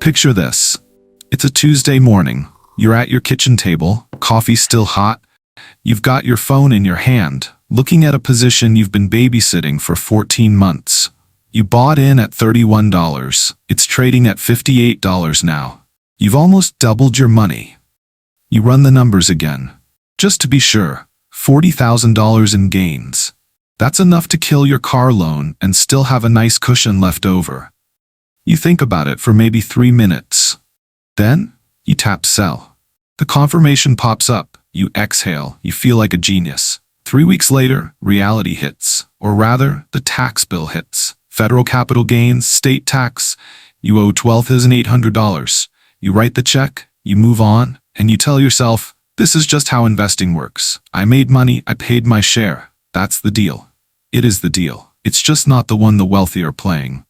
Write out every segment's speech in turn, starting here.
Picture this. It's a Tuesday morning. You're at your kitchen table, coffee still hot. You've got your phone in your hand, looking at a position you've been babysitting for 14 months. You bought in at $31. It's trading at $58 now. You've almost doubled your money. You run the numbers again. Just to be sure, $40,000 in gains. That's enough to kill your car loan and still have a nice cushion left over. You think about it for maybe 3 minutes. Then, you tap sell. The confirmation pops up. You exhale. You feel like a genius. 3 weeks later, reality hits. Or rather, the tax bill hits. Federal capital gains, state tax. You owe $12,800. You write the check, you move on, and you tell yourself, this is just how investing works. I made money, I paid my share. That's the deal. It is the deal. It's just not the one the wealthy are playing.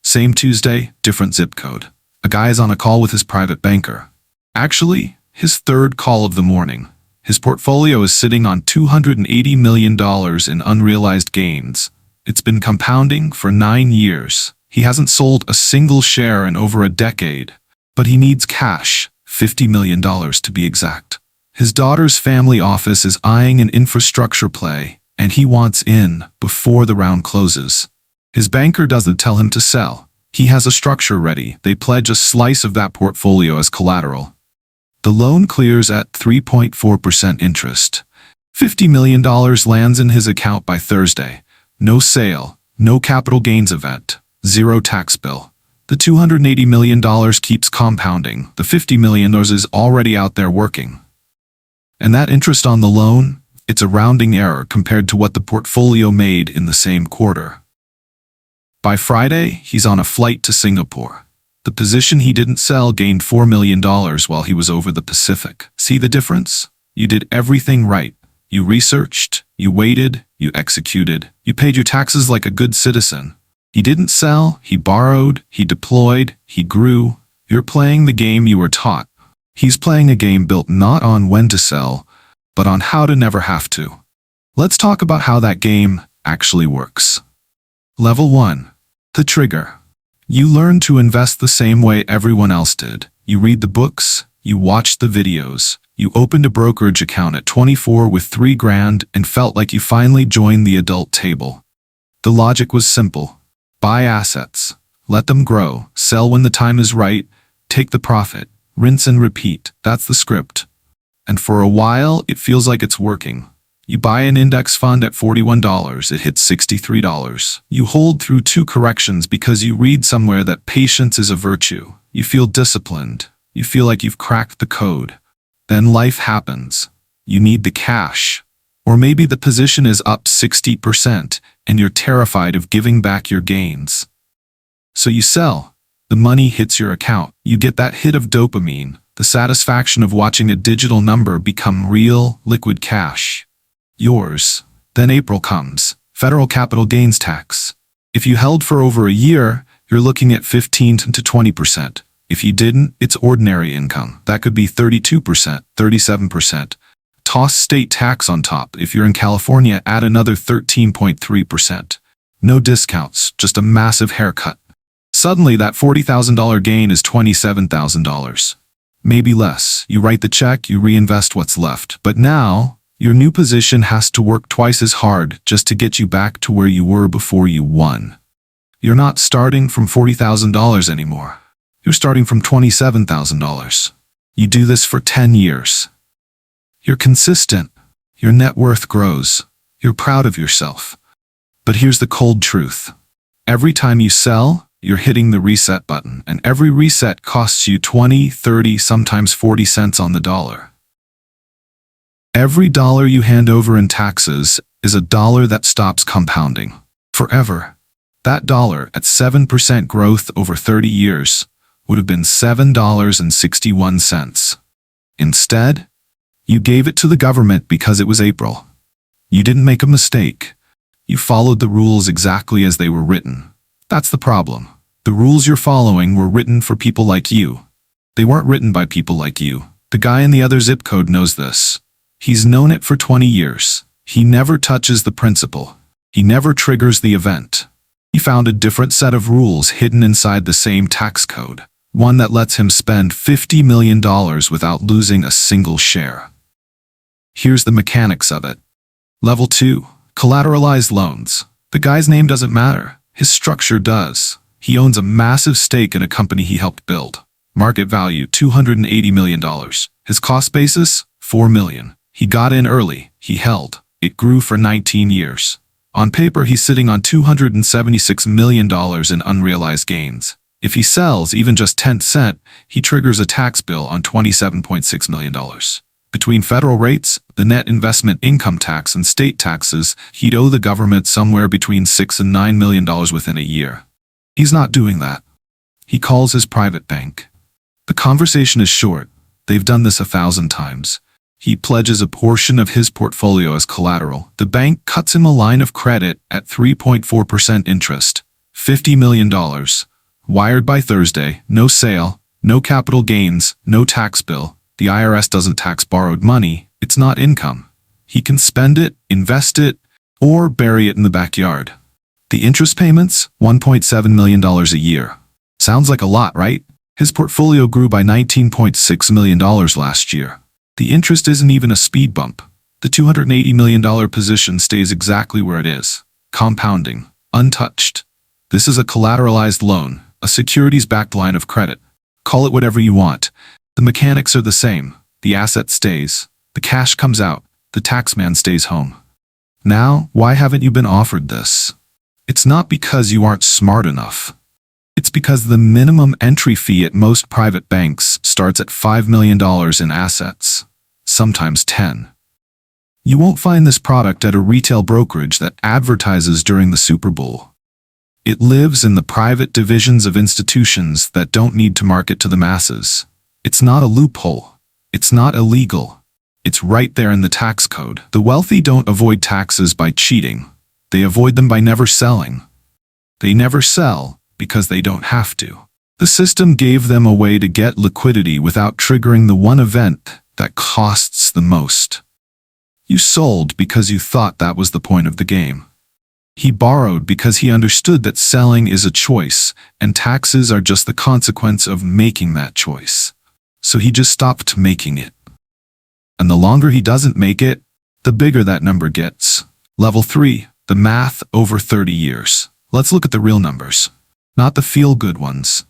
Same Tuesday, different zip code. A guy is on a call with his private banker. Actually, his third call of the morning. His portfolio is sitting on $280 million in unrealized gains. It's been compounding for 9 years. He hasn't sold a single share in over a decade. But he needs cash, $50 million to be exact. His daughter's family office is eyeing an infrastructure play, and he wants in before the round closes. His banker doesn't tell him to sell. He has a structure ready. They pledge a slice of that portfolio as collateral. The loan clears at 3.4% interest. $50 million lands in his account by Thursday. No sale, no capital gains event, zero tax bill. The $280 million keeps compounding. The $50 million is already out there working. And that interest on the loan, it's a rounding error compared to what the portfolio made in the same quarter. By Friday, he's on a flight to Singapore. The position he didn't sell gained $4 million while he was over the Pacific. See the difference? You did everything right. You researched, you waited, you executed, you paid your taxes like a good citizen. He didn't sell, he borrowed, he deployed, he grew. You're playing the game you were taught. He's playing a game built not on when to sell, but on how to never have to. Let's talk about how that game actually works. Level 1. The trigger. You learn to invest the same way everyone else did. You read the books, you watched the videos, you opened a brokerage account at 24 with $3,000 and felt like you finally joined the adult table. The logic was simple. Buy assets, let them grow, sell when the time is right, take the profit, rinse and repeat. That's the script. And for a while, it feels like it's working. You buy an index fund at $41, it hits $63. You hold through 2 corrections because you read somewhere that patience is a virtue. You feel disciplined. You feel like you've cracked the code. Then life happens. You need the cash. Or maybe the position is up 60% and you're terrified of giving back your gains. So you sell. The money hits your account. You get that hit of dopamine, the satisfaction of watching a digital number become real, liquid cash. Yours. Then April comes. Federal capital gains tax. If you held for over a year, you're looking at 15 to 20%. If you didn't, it's ordinary income. That could be 32%, 37%. Toss state tax on top. If you're in California, add another 13.3%. No discounts, just a massive haircut. Suddenly, that $40,000 gain is $27,000. Maybe less. You write the check, you reinvest what's left. But now, your new position has to work twice as hard just to get you back to where you were before you won. You're not starting from $40,000 anymore. You're starting from $27,000. You do this for 10 years. You're consistent. Your net worth grows. You're proud of yourself. But here's the cold truth. Every time you sell, you're hitting the reset button, and every reset costs you 20, 30, sometimes 40 cents on the dollar. Every dollar you hand over in taxes is a dollar that stops compounding. Forever. That dollar, at 7% growth over 30 years, would have been $7.61. Instead, you gave it to the government because it was April. You didn't make a mistake. You followed the rules exactly as they were written. That's the problem. The rules you're following were written for people like you. They weren't written by people like you. The guy in the other zip code knows this. He's known it for 20 years. He never touches the principle. He never triggers the event. He found a different set of rules hidden inside the same tax code. One that lets him spend $50 million without losing a single share. Here's the mechanics of it. Level 2. Collateralized loans. The guy's name doesn't matter. His structure does. He owns a massive stake in a company he helped build. Market value $280 million. His cost basis? $4 million. He got in early. He held. It grew for 19 years. On paper, he's sitting on $276 million in unrealized gains. If he sells even just 10 cents, he triggers a tax bill on $27.6 million. Between federal rates, the net investment income tax, and state taxes, he'd owe the government somewhere between $6 and $9 million within a year. He's not doing that. He calls his private bank. The conversation is short. They've done this 1,000 times. He pledges a portion of his portfolio as collateral. The bank cuts him a line of credit at 3.4% interest. $50 million. Wired by Thursday. No sale. No capital gains. No tax bill. The IRS doesn't tax borrowed money. It's not income. He can spend it, invest it, or bury it in the backyard. The interest payments? $1.7 million a year. Sounds like a lot, right? His portfolio grew by $19.6 million last year. The interest isn't even a speed bump. The $280 million position stays exactly where it is. Compounding. Untouched. This is a collateralized loan, a securities-backed line of credit. Call it whatever you want. The mechanics are the same. The asset stays. The cash comes out. The taxman stays home. Now, why haven't you been offered this? It's not because you aren't smart enough. It's because the minimum entry fee at most private banks starts at $5 million in assets, sometimes 10. You won't find this product at a retail brokerage that advertises during the Super Bowl. It lives in the private divisions of institutions that don't need to market to the masses. It's not a loophole. It's not illegal. It's right there in the tax code. The wealthy don't avoid taxes by cheating. They avoid them by never selling. They never sell because they don't have to. The system gave them a way to get liquidity without triggering the one event that costs the most. You sold because you thought that was the point of the game. He borrowed because he understood that selling is a choice, and taxes are just the consequence of making that choice. So he just stopped making it. And the longer he doesn't make it, the bigger that number gets. Level 3. The math over 30 years. Let's look at the real numbers, not the feel-good ones.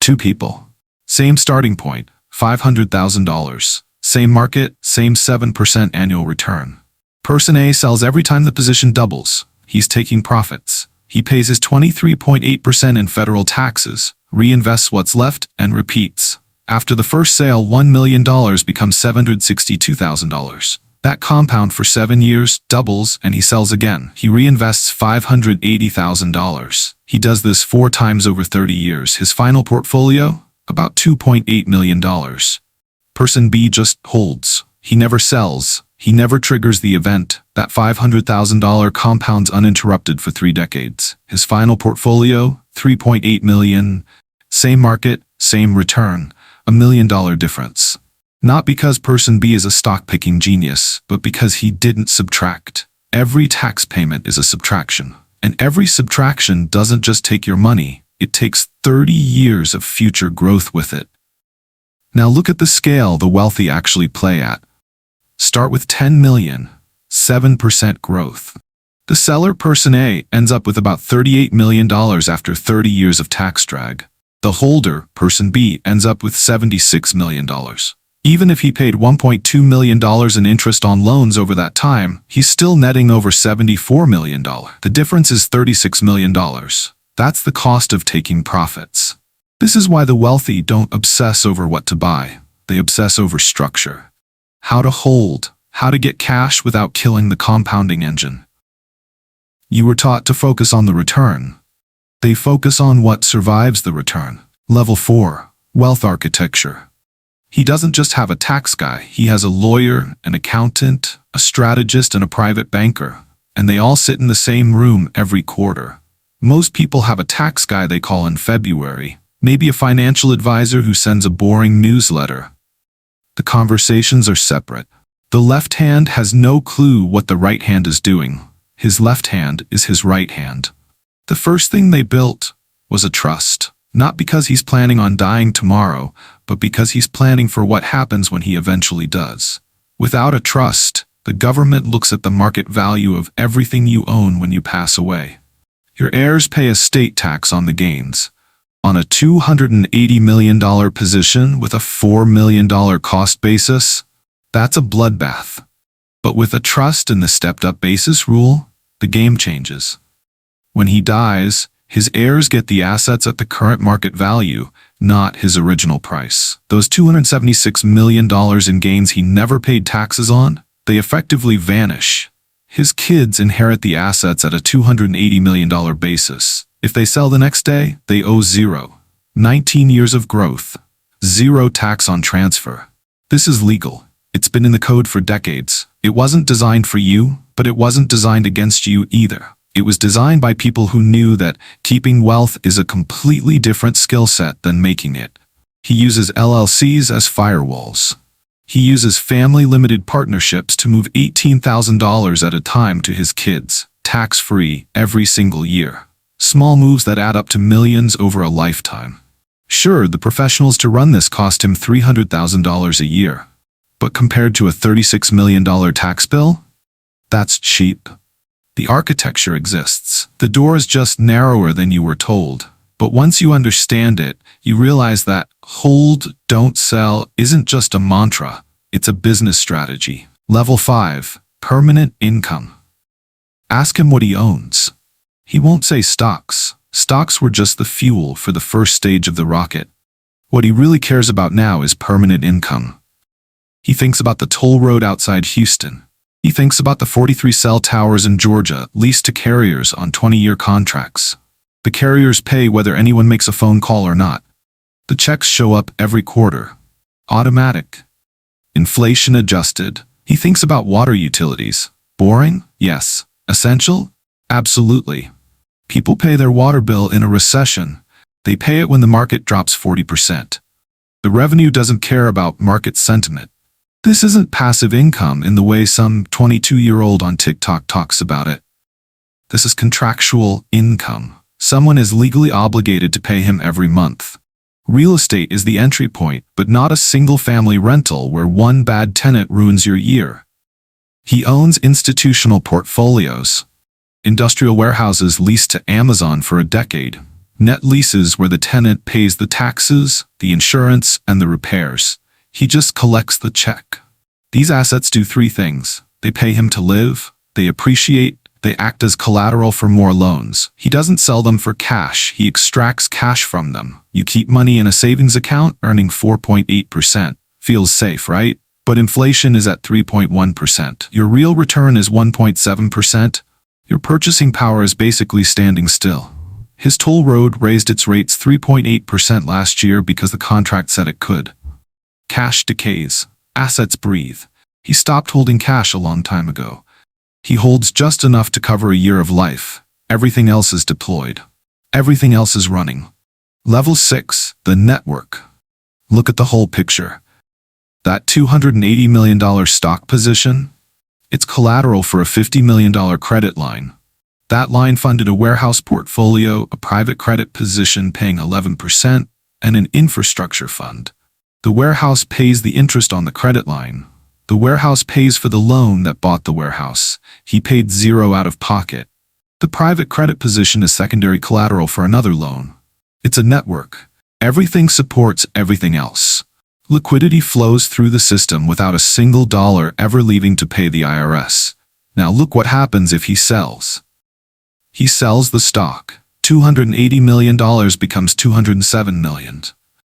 2 people. Same starting point, $500,000. Same market, same 7% annual return. Person A sells every time the position doubles. He's taking profits. He pays his 23.8% in federal taxes, reinvests what's left, and repeats. After the first sale, $1 million becomes $762,000. That compound for 7 years, doubles, and he sells again. He reinvests $580,000. He does this 4 times over 30 years. His final portfolio? About $2.8 million. Person B just holds. He never sells. He never triggers the event. That $500,000 compounds uninterrupted for 3 decades. His final portfolio? $3.8 million. Same market, same return. $1 million difference. Not because person B is a stock-picking genius, but because he didn't subtract. Every tax payment is a subtraction. And every subtraction doesn't just take your money, it takes 30 years of future growth with it. Now look at the scale the wealthy actually play at. Start with 10 million, 7% growth. The seller, person A, ends up with about $38 million after 30 years of tax drag. The holder, person B, ends up with $76 million. Even if he paid $1.2 million in interest on loans over that time, he's still netting over $74 million. The difference is $36 million. That's the cost of taking profits. This is why the wealthy don't obsess over what to buy. They obsess over structure. How to hold, how to get cash without killing the compounding engine. You were taught to focus on the return. They focus on what survives the return. Level 4. Wealth architecture. He doesn't just have a tax guy, he has a lawyer, an accountant, a strategist, and a private banker. And they all sit in the same room every quarter. Most people have a tax guy they call in February, maybe a financial advisor who sends a boring newsletter. The conversations are separate. The left hand has no clue what the right hand is doing. His left hand is his right hand. The first thing they built was a trust. Not because he's planning on dying tomorrow, but because he's planning for what happens when he eventually does. Without a trust, the government looks at the market value of everything you own when you pass away. Your heirs pay estate tax on the gains. On a $280 million position with a $4 million cost basis, that's a bloodbath. But with a trust and the stepped-up basis rule, the game changes. When he dies, his heirs get the assets at the current market value, not his original price. Those $276 million in gains he never paid taxes on, they effectively vanish. His kids inherit the assets at a $280 million basis. If they sell the next day, they owe zero. 19 years of growth. Zero tax on transfer. This is legal. It's been in the code for decades. It wasn't designed for you, but it wasn't designed against you either. It was designed by people who knew that keeping wealth is a completely different skill set than making it. He uses LLCs as firewalls. He uses family-limited partnerships to move $18,000 at a time to his kids, tax-free, every single year. Small moves that add up to millions over a lifetime. Sure, the professionals to run this cost him $300,000 a year. But compared to a $36 million tax bill, that's cheap. The architecture exists. The door is just narrower than you were told. But once you understand it, you realize that hold, don't sell isn't just a mantra. It's a business strategy. Level 5. Permanent income. Ask him what he owns. He won't say stocks. Stocks were just the fuel for the first stage of the rocket. What he really cares about now is permanent income. He thinks about the toll road outside Houston. He thinks about the 43 cell towers in Georgia leased to carriers on 20-year contracts. The carriers pay whether anyone makes a phone call or not. The checks show up every quarter. Automatic. Inflation adjusted. He thinks about water utilities. Boring? Yes. Essential? Absolutely. People pay their water bill in a recession. They pay it when the market drops 40%. The revenue doesn't care about market sentiment. This isn't passive income in the way some 22-year-old on TikTok talks about it. This is contractual income. Someone is legally obligated to pay him every month. Real estate is the entry point, but not a single-family rental where one bad tenant ruins your year. He owns institutional portfolios. Industrial warehouses leased to Amazon for a decade. Net leases where the tenant pays the taxes, the insurance, and the repairs. He just collects the check. These assets do 3 things. They pay him to live, they appreciate, they act as collateral for more loans. He doesn't sell them for cash, he extracts cash from them. You keep money in a savings account earning 4.8%. Feels safe, right? But inflation is at 3.1%. Your real return is 1.7%. Your purchasing power is basically standing still. His toll road raised its rates 3.8% last year because the contract said it could. Cash decays. Assets breathe. He stopped holding cash a long time ago. He holds just enough to cover a year of life. Everything else is deployed. Everything else is running. Level 6. The network. Look at the whole picture. That $280 million stock position? It's collateral for a $50 million credit line. That line funded a warehouse portfolio, a private credit position paying 11%, and an infrastructure fund. The warehouse pays the interest on the credit line. The warehouse pays for the loan that bought the warehouse. He paid zero out of pocket. The private credit position is secondary collateral for another loan. It's a network. Everything supports everything else. Liquidity flows through the system without a single dollar ever leaving to pay the IRS. Now look what happens if he sells. He sells the stock. $280 million becomes $207 million.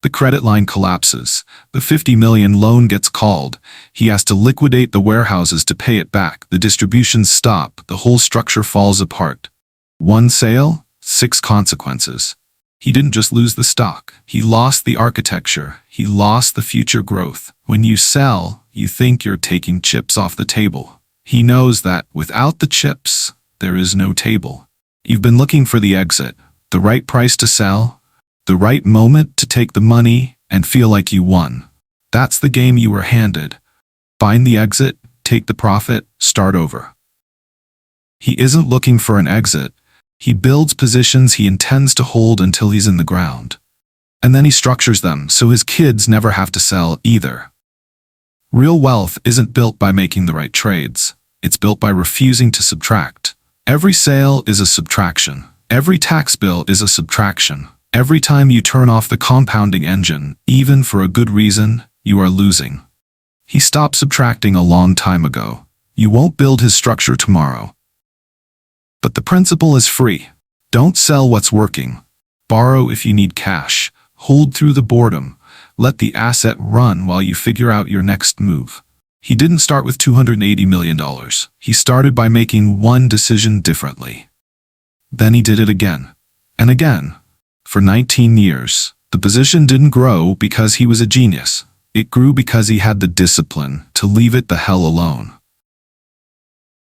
The credit line collapses. The $50 million loan gets called. He has to liquidate the warehouses to pay it back. The distributions stop. The whole structure falls apart. One sale, 6 consequences. He didn't just lose the stock. He lost the architecture. He lost the future growth. When you sell, you think you're taking chips off the table. He knows that without the chips, there is no table. You've been looking for the exit, the right price to sell, the right moment to take the money and feel like you won. That's the game you were handed. Find the exit, take the profit, start over. He isn't looking for an exit. He builds positions he intends to hold until he's in the ground. And then he structures them so his kids never have to sell either. Real wealth isn't built by making the right trades. It's built by refusing to subtract. Every sale is a subtraction. Every tax bill is a subtraction. Every time you turn off the compounding engine, even for a good reason, you are losing. He stopped subtracting a long time ago. You won't build his structure tomorrow. But the principle is free. Don't sell what's working. Borrow if you need cash. Hold through the boredom. Let the asset run while you figure out your next move. He didn't start with $280 million. He started by making one decision differently. Then he did it again. And again. For 19 years. The position didn't grow because he was a genius. It grew because he had the discipline to leave it the hell alone.